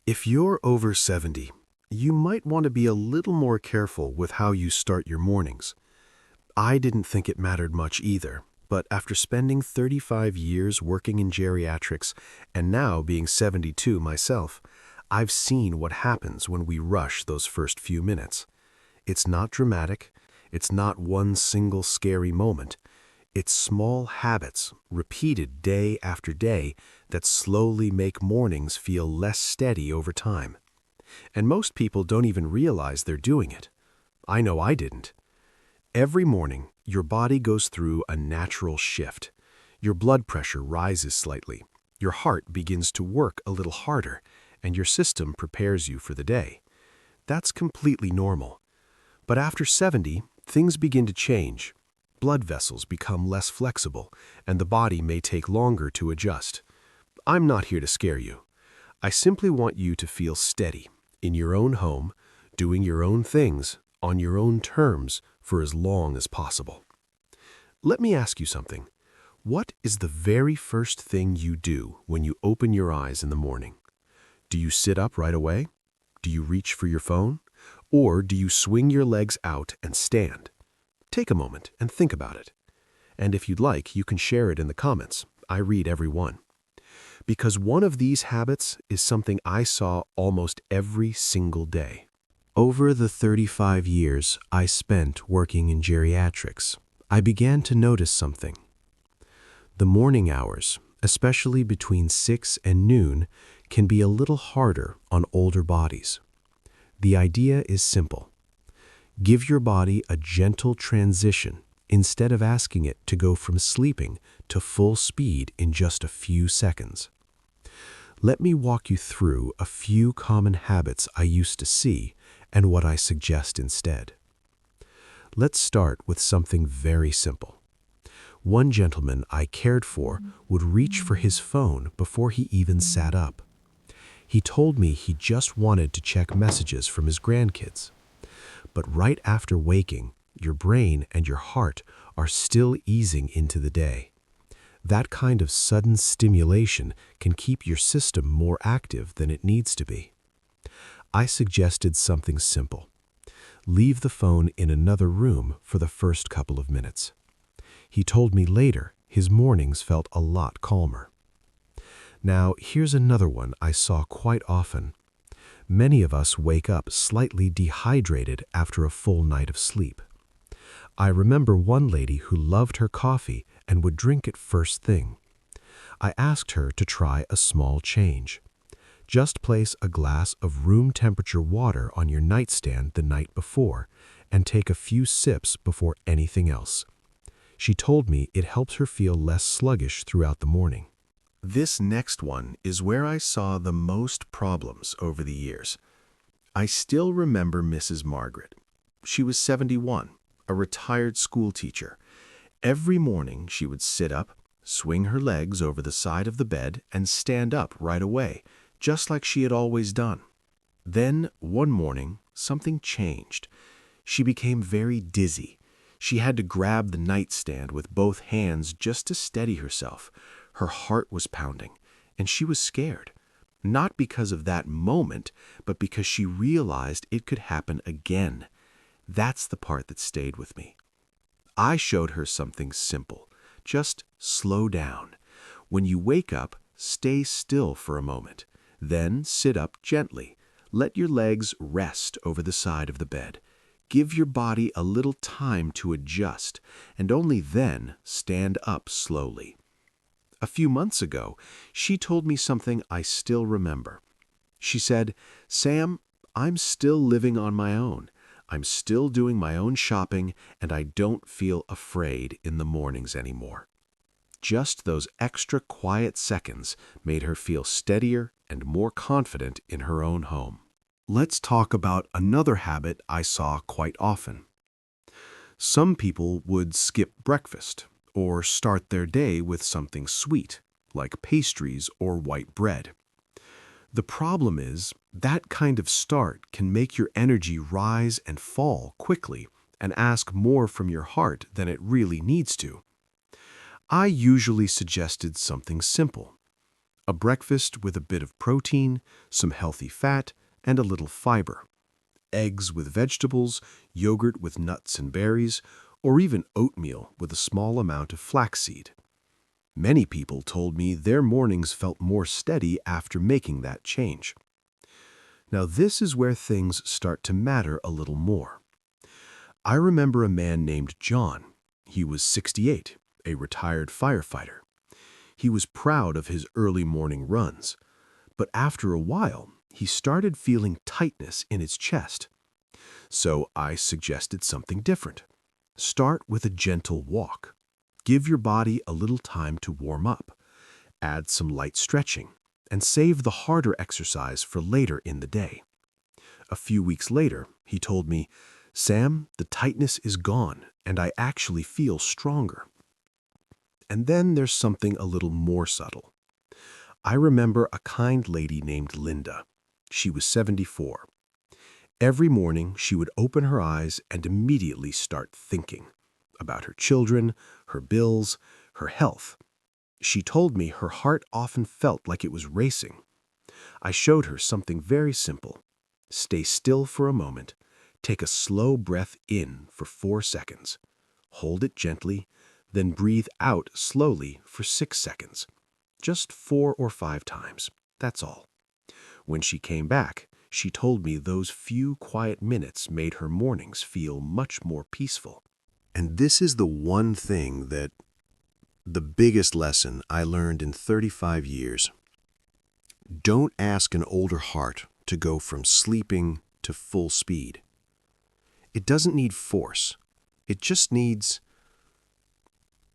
If you're over 70, you might want to be a little more careful with how you start your mornings. I didn't think it mattered much either, but after spending 35 years working in geriatrics and now being 72 myself, I've seen what happens when we rush those first few minutes. It's not dramatic. It's not one single scary moment. It's small habits, repeated day after day, that slowly make mornings feel less steady over time. And most people don't even realize they're doing it. I know I didn't. Every morning, your body goes through a natural shift. Your blood pressure rises slightly, your heart begins to work a little harder, and your system prepares you for the day. That's completely normal. But after 70, things begin to change. Blood vessels become less flexible, and the body may take longer to adjust. I'm not here to scare you. I simply want you to feel steady, in your own home, doing your own things, on your own terms, for as long as possible. Let me ask you something. What is the very first thing you do when you open your eyes in the morning? Do you sit up right away? Do you reach for your phone? Or do you swing your legs out and stand? Take a moment and think about it. And if you'd like, you can share it in the comments. I read every one. Because one of these habits is something I saw almost every single day. Over the 35 years I spent working in geriatrics, I began to notice something. The morning hours, especially between 6 and noon, can be a little harder on older bodies. The idea is simple. Give your body a gentle transition instead of asking it to go from sleeping to full speed in just a few seconds. Let me walk you through a few common habits I used to see and what I suggest instead. Let's start with something very simple. One gentleman I cared for would reach for his phone before he even sat up. He told me he just wanted to check messages from his grandkids. But right after waking, your brain and your heart are still easing into the day. That kind of sudden stimulation can keep your system more active than it needs to be. I suggested something simple. Leave the phone in another room for the first couple of minutes. He told me later his mornings felt a lot calmer. Now, here's another one I saw quite often. Many of us wake up slightly dehydrated after a full night of sleep. I remember one lady who loved her coffee and would drink it first thing. I asked her to try a small change. Just place a glass of room temperature water on your nightstand the night before and take a few sips before anything else. She told me it helps her feel less sluggish throughout the morning. This next one is where I saw the most problems over the years. I still remember Mrs. Margaret. She was 71, a retired school teacher. Every morning she would sit up, swing her legs over the side of the bed, and stand up right away, just like she had always done. Then, one morning, something changed. She became very dizzy. She had to grab the nightstand with both hands just to steady herself. Her heart was pounding, and she was scared. Not because of that moment, but because she realized it could happen again. That's the part that stayed with me. I showed her something simple. Just slow down. When you wake up, stay still for a moment. Then sit up gently. Let your legs rest over the side of the bed. Give your body a little time to adjust, and only then stand up slowly. A few months ago, she told me something I still remember. She said, "Sam, I'm still living on my own. I'm still doing my own shopping, and I don't feel afraid in the mornings anymore." Just those extra quiet seconds made her feel steadier and more confident in her own home. Let's talk about another habit I saw quite often. Some people would skip breakfast or start their day with something sweet, like pastries or white bread. The problem is, that kind of start can make your energy rise and fall quickly and ask more from your heart than it really needs to. I usually suggested something simple. A breakfast with a bit of protein, some healthy fat, and a little fiber. Eggs with vegetables, yogurt with nuts and berries, or even oatmeal with a small amount of flaxseed. Many people told me their mornings felt more steady after making that change. Now this is where things start to matter a little more. I remember a man named John. He was 68, a retired firefighter. He was proud of his early morning runs, but after a while, he started feeling tightness in his chest. So I suggested something different. Start with a gentle walk. Give your body a little time to warm up. Add some light stretching, and save the harder exercise for later in the day. A few weeks later, he told me, "Sam, the tightness is gone, and I actually feel stronger." And then there's something a little more subtle. I remember a kind lady named Linda. She was 74. Every morning, she would open her eyes and immediately start thinking about her children, her bills, her health. She told me her heart often felt like it was racing. I showed her something very simple. Stay still for a moment. Take a slow breath in for 4 seconds. Hold it gently, then breathe out slowly for 6 seconds. Just 4 or 5 times. That's all. When she came back, she told me those few quiet minutes made her mornings feel much more peaceful. And this is the one thing the biggest lesson I learned in 35 years. Don't ask an older heart to go from sleeping to full speed. It doesn't need force. It just needs...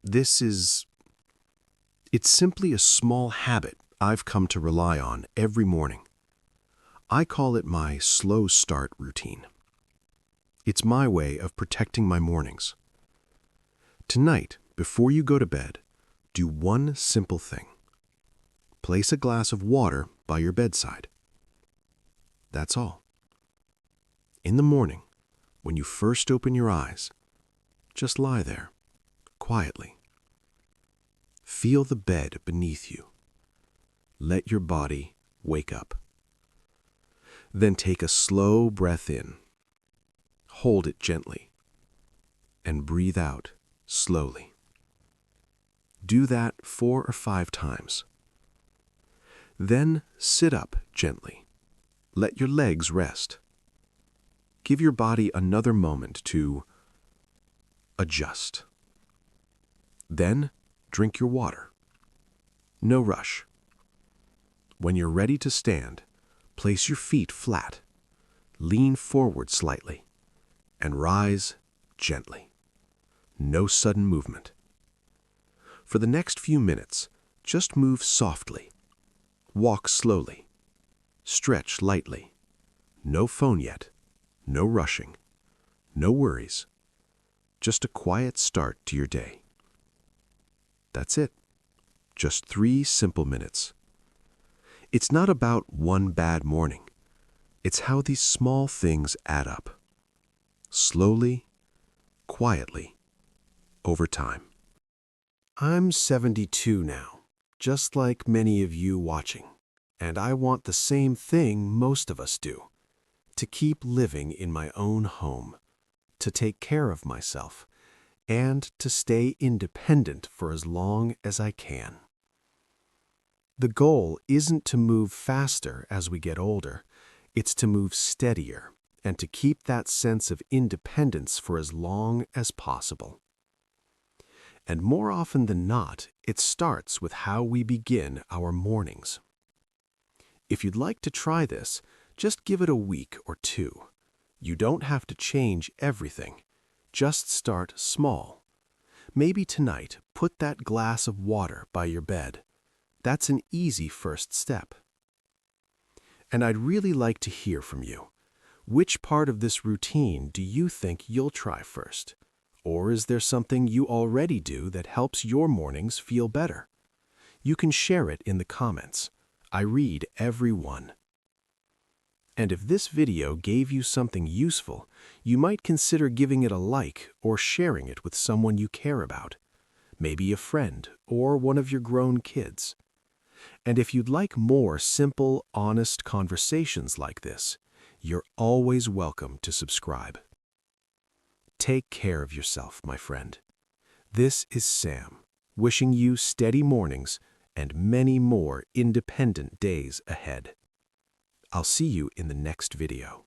It's simply a small habit I've come to rely on every morning. I call it my slow start routine. It's my way of protecting my mornings. Tonight, before you go to bed, do one simple thing. Place a glass of water by your bedside. That's all. In the morning, when you first open your eyes, just lie there, quietly. Feel the bed beneath you. Let your body wake up. Then take a slow breath in. Hold it gently. And breathe out slowly. Do that 4 or 5 times. Then sit up gently. Let your legs rest. Give your body another moment to adjust. Then drink your water. No rush. When you're ready to stand, place your feet flat, lean forward slightly, and rise gently. No sudden movement. For the next few minutes, just move softly. Walk slowly. Stretch lightly. No phone yet. No rushing. No worries. Just a quiet start to your day. That's it. Just 3 simple minutes. It's not about one bad morning. It's how these small things add up. Slowly, quietly, over time. I'm 72 now, just like many of you watching, and I want the same thing most of us do, to keep living in my own home, to take care of myself, and to stay independent for as long as I can. The goal isn't to move faster as we get older, it's to move steadier and to keep that sense of independence for as long as possible. And more often than not, it starts with how we begin our mornings. If you'd like to try this, just give it a week or 2. You don't have to change everything. Just start small. Maybe tonight, put that glass of water by your bed. That's an easy first step. And I'd really like to hear from you. Which part of this routine do you think you'll try first? Or is there something you already do that helps your mornings feel better? You can share it in the comments. I read every one. And if this video gave you something useful, you might consider giving it a like or sharing it with someone you care about. Maybe a friend or one of your grown kids. And if you'd like more simple, honest conversations like this, you're always welcome to subscribe. Take care of yourself, my friend. This is Sam, wishing you steady mornings and many more independent days ahead. I'll see you in the next video.